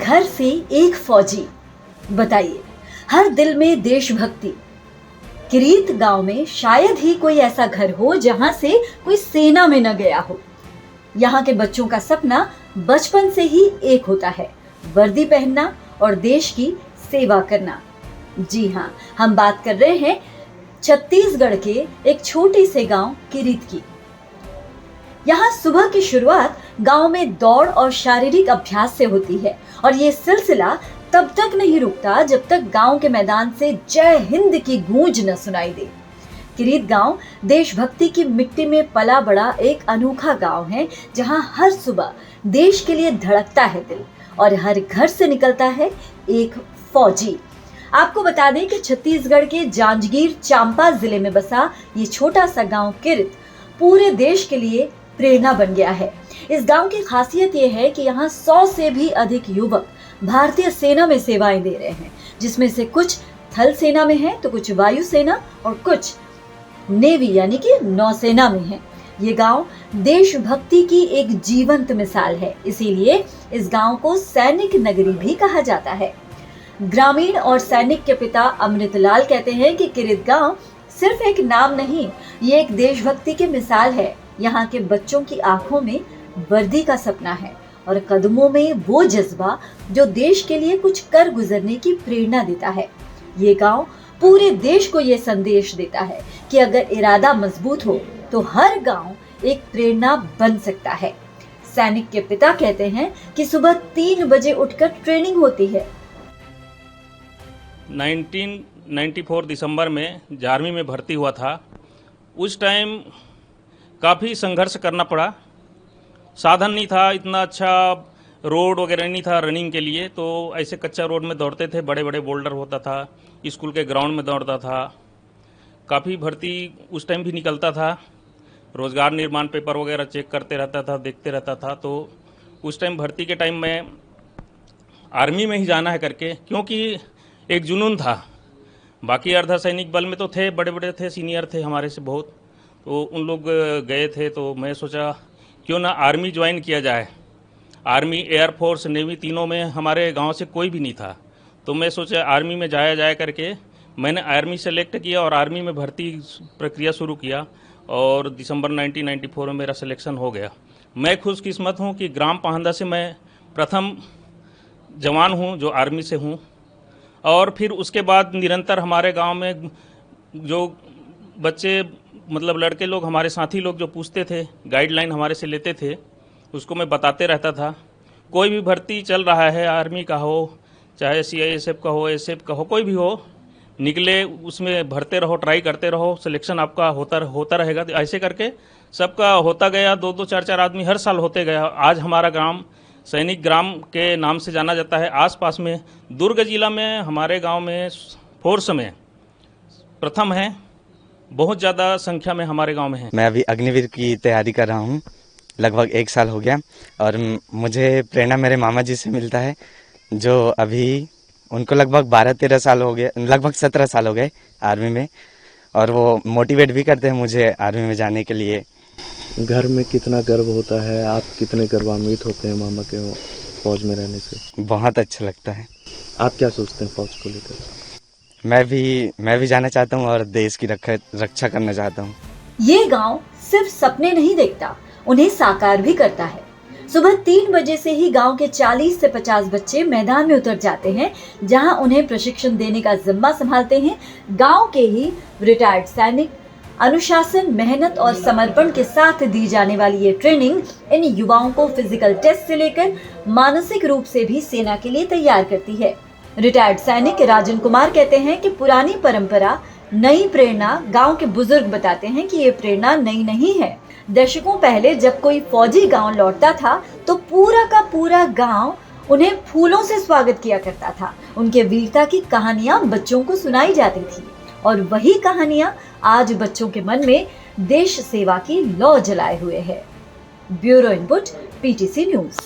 घर से एक फौजी, बताइए, हर दिल में देशभक्ति। किरीत गांव में शायद ही कोई ऐसा घर हो जहां से कोई सेना में न गया हो। यहाँ के बच्चों का सपना बचपन से ही एक होता है, वर्दी पहनना और देश की सेवा करना। जी हाँ, हम बात कर रहे हैं छत्तीसगढ़ के एक छोटे से गांव किरीत की। यहाँ सुबह की शुरुआत गांव में दौड़ और शारीरिक अभ्यास से होती है और ये सिलसिला तब तक नहीं रुकता जब तक गांव के मैदान से जय हिंद की गूंज न सुनाई दे। किरीत गांव देशभक्ति की मिट्टी में पला बड़ा एक अनोखा गांव है, जहां हर सुबह देश के लिए धड़कता है दिल और हर घर से निकलता है एक फौजी। आपको बता दें कि छत्तीसगढ़ के जांजगीर चांपा जिले में बसा ये छोटा सा गांव किरीत पूरे देश के लिए प्रेरणा बन गया है। इस गांव की खासियत ये है कि यहाँ 100 से भी अधिक युवक भारतीय सेना में सेवाएं दे रहे हैं, जिसमें से कुछ थल सेना में है तो कुछ वायु सेना और कुछ नेवी यानी कि नौसेना में है। ये गांव देशभक्ति की एक जीवंत मिसाल है, इसीलिए इस गांव को सैनिक नगरी भी कहा जाता है। ग्रामीण और सैनिक के पिता अमृतलाल कहते हैं कि किरीत गांव सिर्फ एक नाम नहीं, ये एक देशभक्ति की मिसाल है। यहाँ के बच्चों की आंखों में वर्दी का सपना है और कदमों में वो जज्बा जो देश के लिए कुछ कर गुजरने की प्रेरणा देता है। ये गांव पूरे देश को ये संदेश देता है कि अगर इरादा मजबूत हो तो हर गांव एक प्रेरणा बन सकता है। सैनिक के पिता कहते हैं कि सुबह 3 बजे उठकर ट्रेनिंग होती है। 1994 दिसंबर में आर्मी में भर्ती हुआ था। उस टाइम काफ़ी संघर्ष करना पड़ा। साधन नहीं था, इतना अच्छा रोड वगैरह नहीं था रनिंग के लिए, तो ऐसे कच्चा रोड में दौड़ते थे, बड़े बड़े बोल्डर होता था, स्कूल के ग्राउंड में दौड़ता था। काफ़ी भर्ती उस टाइम भी निकलता था, रोज़गार निर्माण पेपर वगैरह चेक करते रहता था, देखते रहता था। तो उस टाइम भर्ती के टाइम में आर्मी में ही जाना है करके, क्योंकि एक जुनून था। बाकी अर्धसैनिक बल में तो थे, बड़े बड़े थे, सीनियर थे हमारे से बहुत, तो उन लोग गए थे। तो मैं सोचा क्यों ना आर्मी ज्वाइन किया जाए। आर्मी, एयरफोर्स, नेवी तीनों में हमारे गांव से कोई भी नहीं था, तो मैं सोचा आर्मी में जाया जाए करके मैंने आर्मी सेलेक्ट किया और आर्मी में भर्ती प्रक्रिया शुरू किया और दिसंबर 1994 में मेरा सिलेक्शन हो गया। मैं खुशकिस्मत हूं कि ग्राम पाहंदा से मैं प्रथम जवान हूं जो आर्मी से हूं। और फिर उसके बाद निरंतर हमारे गांव में जो बच्चे, मतलब लड़के लोग, हमारे साथी लोग जो पूछते थे, गाइडलाइन हमारे से लेते थे, उसको मैं बताते रहता था। कोई भी भर्ती चल रहा है, आर्मी का हो चाहे CISF का हो, SF का हो, कोई भी हो, निकले उसमें भरते रहो, ट्राई करते रहो, सिलेक्शन आपका होता रहेगा। तो ऐसे करके सबका होता गया, 2-2, 4-4 आदमी हर साल होते गया। आज हमारा ग्राम सैनिक ग्राम के नाम से जाना जाता है। आसपास में दुर्ग जिला में हमारे गांव में फोर्स में प्रथम है, बहुत ज़्यादा संख्या में हमारे गांव में है। मैं अभी अग्निवीर की तैयारी कर रहा हूं, लगभग 1 साल हो गया और मुझे प्रेरणा मेरे मामा जी से मिलता है, जो अभी उनको लगभग 12-13 साल हो गए, लगभग 17 साल हो गए आर्मी में, और वो मोटिवेट भी करते हैं मुझे आर्मी में जाने के लिए। घर में कितना गर्व होता है, आप कितने गर्वान्वित होते हैं मामा के फौज में रहने से? बहुत अच्छा लगता है। आप क्या सोचते हैं फौज को लेकर? मैं भी जाना चाहता हूँ और देश की रक्षा करना चाहता हूँ। ये गांव सिर्फ सपने नहीं देखता, उन्हें साकार भी करता है। सुबह 3 बजे से ही गांव के 40 से 50 बच्चे मैदान में उतर जाते हैं, जहां उन्हें प्रशिक्षण देने का जिम्मा संभालते हैं गांव के ही रिटायर्ड सैनिक। अनुशासन, मेहनत और समर्पण के साथ दी जाने वाली ये ट्रेनिंग इन युवाओं को फिजिकल टेस्ट से लेकर मानसिक रूप से भी सेना के लिए तैयार करती है। रिटायर्ड सैनिक राजन कुमार कहते हैं कि पुरानी परंपरा, नई प्रेरणा। गांव के बुजुर्ग बताते हैं कि ये प्रेरणा नई नहीं है। दशकों पहले जब कोई फौजी गांव लौटता था तो पूरा का पूरा गांव उन्हें फूलों से स्वागत किया करता था। उनके वीरता की कहानियां बच्चों को सुनाई जाती थी और वही कहानियां आज बच्चों के मन में देश सेवा की लौ जलाए हुए है। Bureau input, PTC news.